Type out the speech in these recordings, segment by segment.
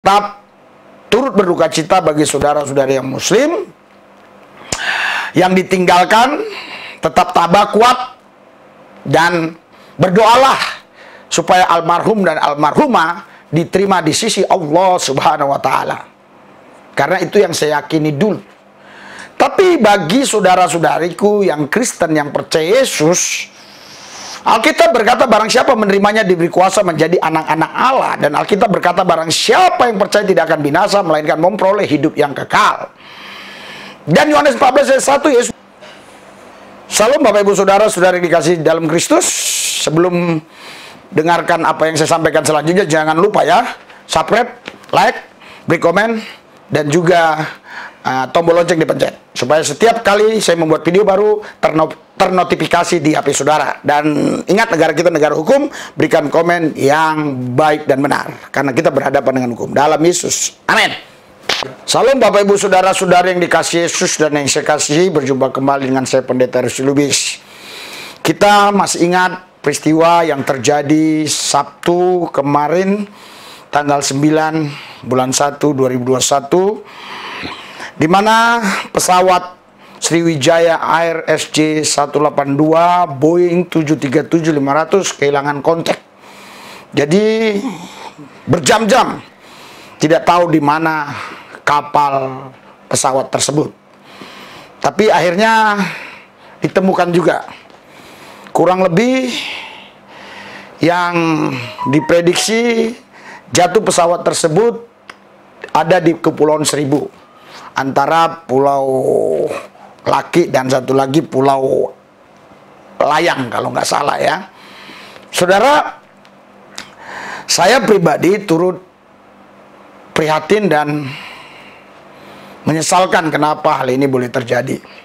tetap turut berduka cita bagi saudara-saudari yang muslim yang ditinggalkan. Tetap tabah kuat dan berdoalah supaya almarhum dan almarhumah diterima di sisi Allah Subhanahu wa taala. Karena itu yang saya yakini dulu. Tapi bagi saudara-saudariku yang Kristen yang percaya Yesus, Alkitab berkata barang siapa menerimanya diberi kuasa menjadi anak-anak Allah. Dan Alkitab berkata barang siapa yang percaya tidak akan binasa, melainkan memperoleh hidup yang kekal. Dan Yohanes 14 ayat 1, Yesus. Salam Bapak Ibu Saudara-saudari dikasih dalam Kristus. Sebelum dengarkan apa yang saya sampaikan selanjutnya, jangan lupa ya, subscribe, like, beri komen, dan juga tombol lonceng dipencet supaya setiap kali saya membuat video baru ternotifikasi di HP saudara. Dan ingat, negara kita negara hukum, berikan komen yang baik dan benar karena kita berhadapan dengan hukum dalam Yesus. Amin. Salam Bapak Ibu Saudara-saudari yang dikasihi Yesus dan yang saya kasihi, berjumpa kembali dengan saya Pendeta Rusty Lubis. Kita masih ingat peristiwa yang terjadi Sabtu kemarin tanggal 9 bulan 1 2021, di mana pesawat Sriwijaya Air SJ182 Boeing 737-500 kehilangan kontak. Jadi berjam-jam tidak tahu di mana kapal pesawat tersebut. Tapi akhirnya ditemukan juga. Kurang lebih yang diprediksi jatuh pesawat tersebut ada di Kepulauan Seribu, antara Pulau Laki dan satu lagi Pulau Layang kalau nggak salah ya. Saudara, saya pribadi turut prihatin dan menyesalkan kenapa hal ini boleh terjadi.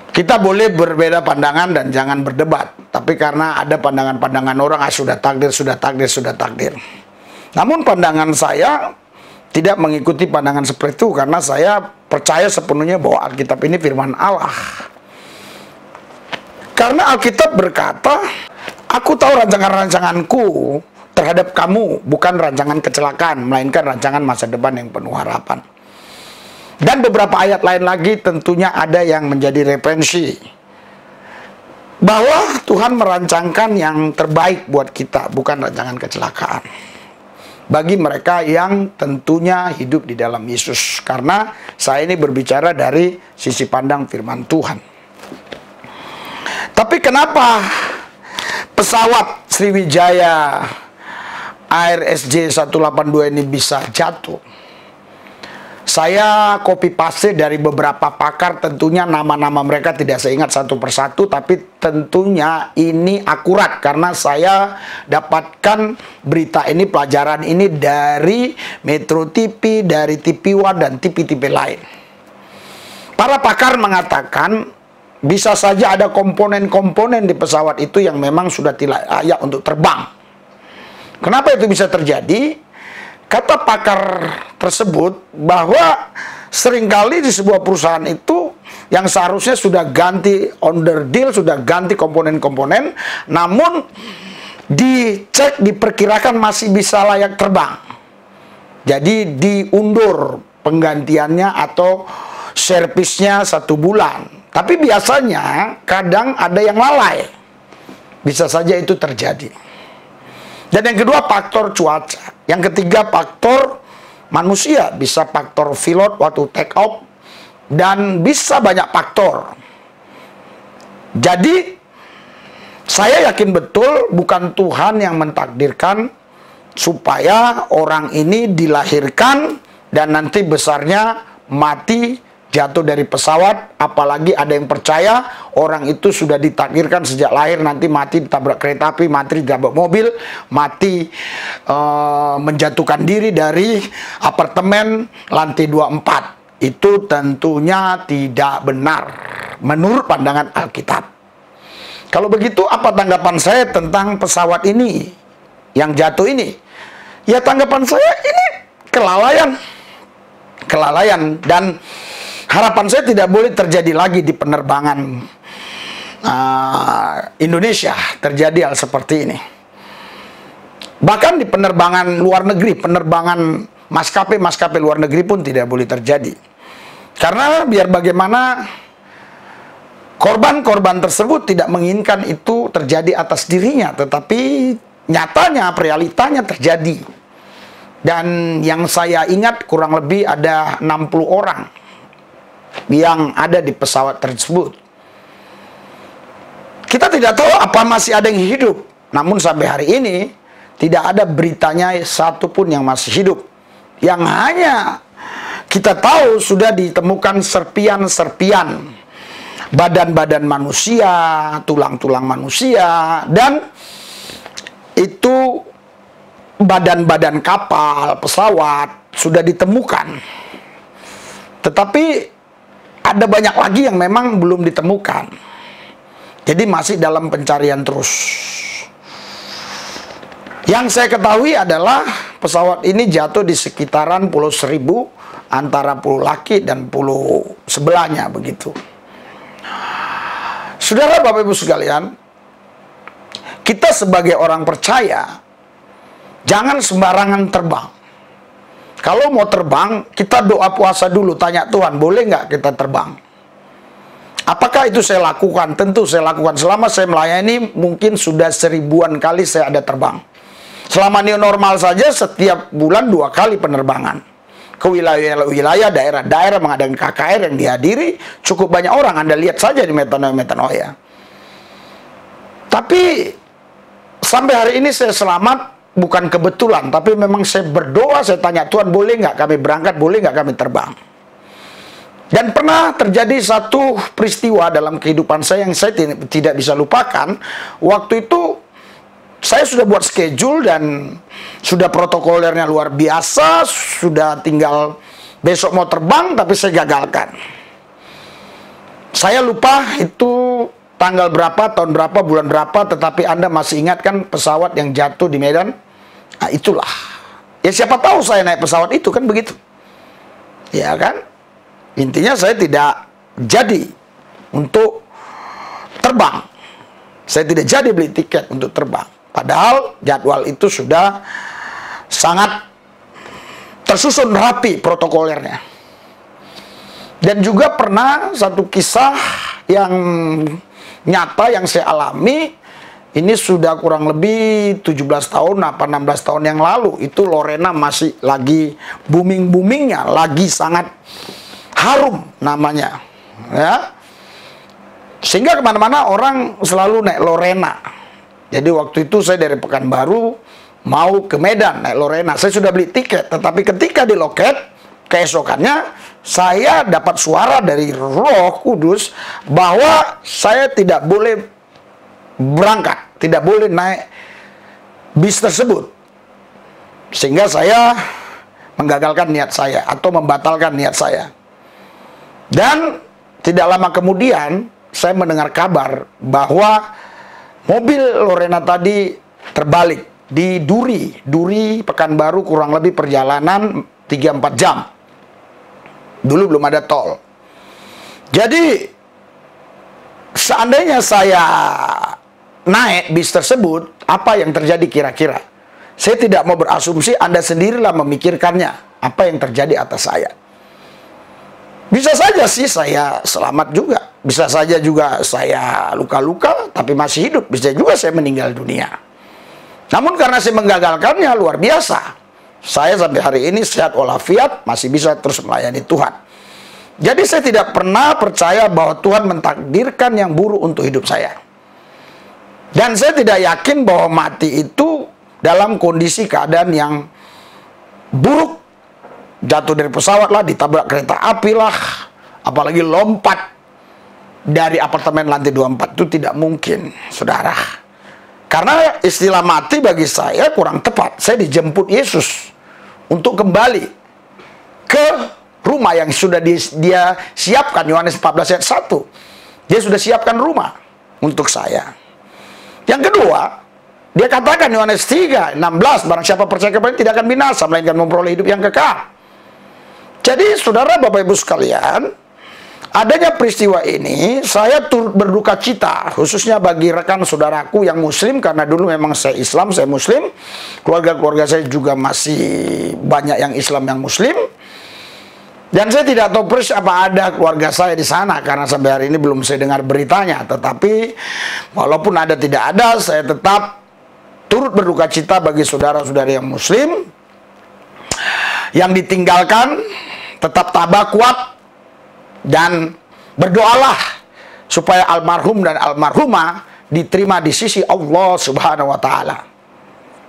Kita boleh berbeda pandangan dan jangan berdebat, tapi karena ada pandangan-pandangan orang, sudah takdir, sudah takdir, sudah takdir. Namun pandangan saya tidak mengikuti pandangan seperti itu, karena saya percaya sepenuhnya bahwa Alkitab ini firman Allah. Karena Alkitab berkata, aku tahu rancangan-rancanganku terhadap kamu, bukan rancangan kecelakaan, melainkan rancangan masa depan yang penuh harapan. Dan beberapa ayat lain lagi tentunya ada yang menjadi referensi bahwa Tuhan merancangkan yang terbaik buat kita, bukan rancangan kecelakaan. Bagi mereka yang tentunya hidup di dalam Yesus. Karena saya ini berbicara dari sisi pandang firman Tuhan. Tapi kenapa pesawat Sriwijaya Air SJ182 ini bisa jatuh? Saya copy paste dari beberapa pakar, tentunya nama-nama mereka tidak saya ingat satu persatu, tapi tentunya ini akurat karena saya dapatkan berita ini, pelajaran ini dari Metro TV, dari TV One dan TV-TV lain. Para pakar mengatakan bisa saja ada komponen-komponen di pesawat itu yang memang sudah tidak layak untuk terbang. Kenapa itu bisa terjadi? Kata pakar tersebut bahwa seringkali di sebuah perusahaan itu yang seharusnya sudah ganti under deal, sudah ganti komponen-komponen, namun dicek, diperkirakan masih bisa layak terbang. Jadi diundur penggantiannya atau servisnya 1 bulan. Tapi biasanya kadang ada yang lalai. Bisa saja itu terjadi. Dan yang kedua faktor cuaca. Yang ketiga faktor manusia, bisa faktor pilot waktu take off, dan bisa banyak faktor. Jadi saya yakin betul bukan Tuhan yang mentakdirkan supaya orang ini dilahirkan dan nanti besarnya mati jatuh dari pesawat. Apalagi ada yang percaya orang itu sudah ditakdirkan sejak lahir nanti mati ditabrak kereta api, mati ditabrak mobil, mati menjatuhkan diri dari apartemen lantai 24. Itu tentunya tidak benar menurut pandangan Alkitab. Kalau begitu apa tanggapan saya tentang pesawat ini yang jatuh ini? Ya tanggapan saya ini kelalaian. Dan harapan saya tidak boleh terjadi lagi di penerbangan Indonesia terjadi hal seperti ini. Bahkan di penerbangan luar negeri, penerbangan maskapai luar negeri pun tidak boleh terjadi. Karena biar bagaimana korban-korban tersebut tidak menginginkan itu terjadi atas dirinya, tetapi nyatanya, realitanya terjadi. Dan yang saya ingat kurang lebih ada 60 orang yang ada di pesawat tersebut. Kita tidak tahu apa masih ada yang hidup. Namun sampai hari ini tidak ada beritanya satupun yang masih hidup. Yang hanya kita tahu sudah ditemukan serpian-serpian badan-badan manusia, tulang-tulang manusia, dan itu badan-badan kapal, pesawat sudah ditemukan. Tetapi ada banyak lagi yang memang belum ditemukan. Jadi masih dalam pencarian terus. Yang saya ketahui adalah pesawat ini jatuh di sekitaran Pulau Seribu, antara Pulau Laki dan pulau sebelahnya begitu. Saudara, Bapak Ibu sekalian, kita sebagai orang percaya jangan sembarangan terbang. Kalau mau terbang, kita doa puasa dulu, tanya Tuhan, boleh nggak kita terbang? Apakah itu saya lakukan? Tentu saya lakukan. Selama saya melayani, mungkin sudah 1000-an kali saya ada terbang. Selama new normal saja, setiap bulan 2 kali penerbangan. Ke wilayah-wilayah, daerah-daerah mengadakan KKR yang dihadiri, cukup banyak orang. Anda lihat saja di Metanoia. Tapi, sampai hari ini saya selamat, bukan kebetulan. Tapi memang saya berdoa, saya tanya Tuhan, boleh nggak kami berangkat, boleh nggak kami terbang? Dan pernah terjadi satu peristiwa dalam kehidupan saya yang saya tidak bisa lupakan. Waktu itu, saya sudah buat schedule dan sudah protokolernya luar biasa, sudah tinggal besok mau terbang, tapi saya gagalkan. Saya lupa itu tanggal berapa, tahun berapa, bulan berapa, tetapi Anda masih ingat kan pesawat yang jatuh di Medan? Nah, itulah. Ya siapa tahu saya naik pesawat itu, kan begitu. Ya kan? Intinya saya tidak jadi untuk terbang. Saya tidak jadi beli tiket untuk terbang. Padahal jadwal itu sudah sangat tersusun rapi protokolernya. Dan juga pernah satu kisah yang nyata yang saya alami, ini sudah kurang lebih 17 tahun apa 16 tahun yang lalu. Itu Lorena masih lagi booming-boomingnya, lagi sangat harum namanya. Ya. Sehingga kemana-mana orang selalu naik Lorena. Jadi waktu itu saya dari Pekanbaru mau ke Medan naik Lorena. Saya sudah beli tiket, tetapi ketika di loket keesokannya saya dapat suara dari Roh Kudus bahwa saya tidak boleh berangkat, tidak boleh naik bis tersebut. Sehingga saya menggagalkan niat saya atau membatalkan niat saya. Dan tidak lama kemudian saya mendengar kabar bahwa mobil Lorena tadi terbalik di Duri Pekanbaru, kurang lebih perjalanan 3-4 jam. Dulu belum ada tol. Jadi seandainya saya naik bis tersebut, apa yang terjadi kira-kira? Saya tidak mau berasumsi, Anda sendirilah memikirkannya apa yang terjadi atas saya. Bisa saja sih saya selamat juga. Bisa saja juga saya luka-luka, tapi masih hidup. Bisa juga saya meninggal dunia. Namun karena saya menggagalkannya, luar biasa. Saya sampai hari ini sehat walafiat, masih bisa terus melayani Tuhan. Jadi saya tidak pernah percaya bahwa Tuhan mentakdirkan yang buruk untuk hidup saya. Dan saya tidak yakin bahwa mati itu dalam kondisi keadaan yang buruk. Jatuh dari pesawat lah, ditabrak kereta api lah, apalagi lompat dari apartemen lantai 24 itu tidak mungkin, saudara. Karena istilah mati bagi saya kurang tepat. Saya dijemput Yesus untuk kembali ke rumah yang sudah dia siapkan. Yohanes 14 ayat 1. Dia sudah siapkan rumah untuk saya. Yang kedua, dia katakan Yohanes 3, 16, barang siapa percaya kepada tidak akan binasa, melainkan memperoleh hidup yang kekal. Jadi saudara, Bapak Ibu sekalian, adanya peristiwa ini, saya turut berduka cita, khususnya bagi rekan saudaraku yang muslim, karena dulu memang saya Islam, saya muslim. Keluarga-keluarga saya juga masih banyak yang Islam, yang muslim. Dan saya tidak tahu persis apa ada keluarga saya di sana, karena sampai hari ini belum saya dengar beritanya. Tetapi, walaupun ada tidak ada, saya tetap turut berduka cita bagi saudara-saudari yang muslim, yang ditinggalkan, tetap tabah kuat, dan berdoalah supaya almarhum dan almarhumah diterima di sisi Allah Subhanahu wa Ta'ala.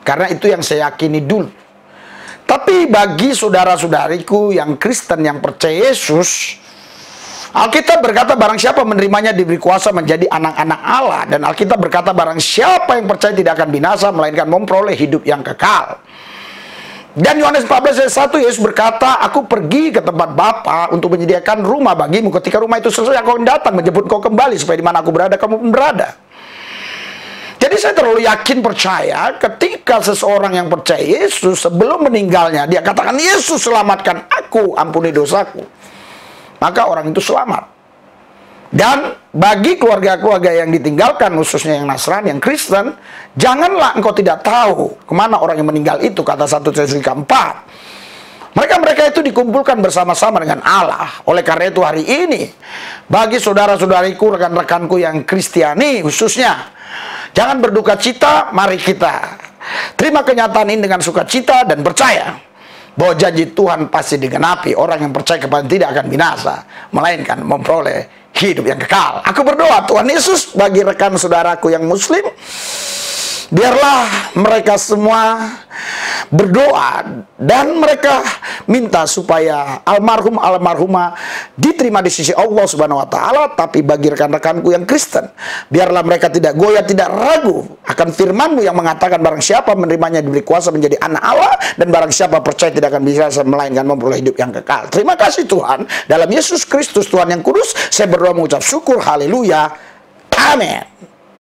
Karena itu yang saya yakini dulu. Tapi bagi saudara-saudariku yang Kristen, yang percaya Yesus, Alkitab berkata barang siapa menerimanya diberi kuasa menjadi anak-anak Allah. Dan Alkitab berkata barang siapa yang percaya tidak akan binasa, melainkan memperoleh hidup yang kekal. Dan Yohanes 14 ayat 1, Yesus berkata, aku pergi ke tempat Bapa untuk menyediakan rumah bagimu. Ketika rumah itu selesai, aku akan datang menjemput kau kembali, supaya di mana aku berada, kamu pun berada. Jadi saya terlalu yakin percaya ketika seseorang yang percaya Yesus sebelum meninggalnya, dia katakan, Yesus selamatkan aku, ampuni dosaku. Maka orang itu selamat. Dan bagi keluarga-keluarga yang ditinggalkan, khususnya yang Nasrani, yang Kristen, janganlah engkau tidak tahu kemana orang yang meninggal itu, kata 1 Tesalonika 4. Mereka itu dikumpulkan bersama-sama dengan Allah. Oleh karena itu hari ini, bagi saudara-saudariku, rekan-rekanku yang Kristiani khususnya, jangan berduka cita, mari kita terima kenyataan ini dengan sukacita dan percaya bahwa janji Tuhan pasti digenapi. Orang yang percaya kepada tidak akan binasa, melainkan memperoleh hidup yang kekal. Aku berdoa, Tuhan Yesus, bagi rekan saudaraku yang muslim, biarlah mereka semua berdoa dan mereka minta supaya almarhum almarhumah diterima di sisi Allah Subhanahu wa Ta'ala. Tapi bagi rekan-rekanku yang Kristen, biarlah mereka tidak goyah, tidak ragu akan firman-Mu yang mengatakan barang siapa menerimanya diberi kuasa menjadi anak Allah, dan barang siapa percaya tidak akan bisa melainkan memperoleh hidup yang kekal. Terima kasih Tuhan, dalam Yesus Kristus Tuhan yang kudus saya berdoa mengucap syukur, haleluya, amin.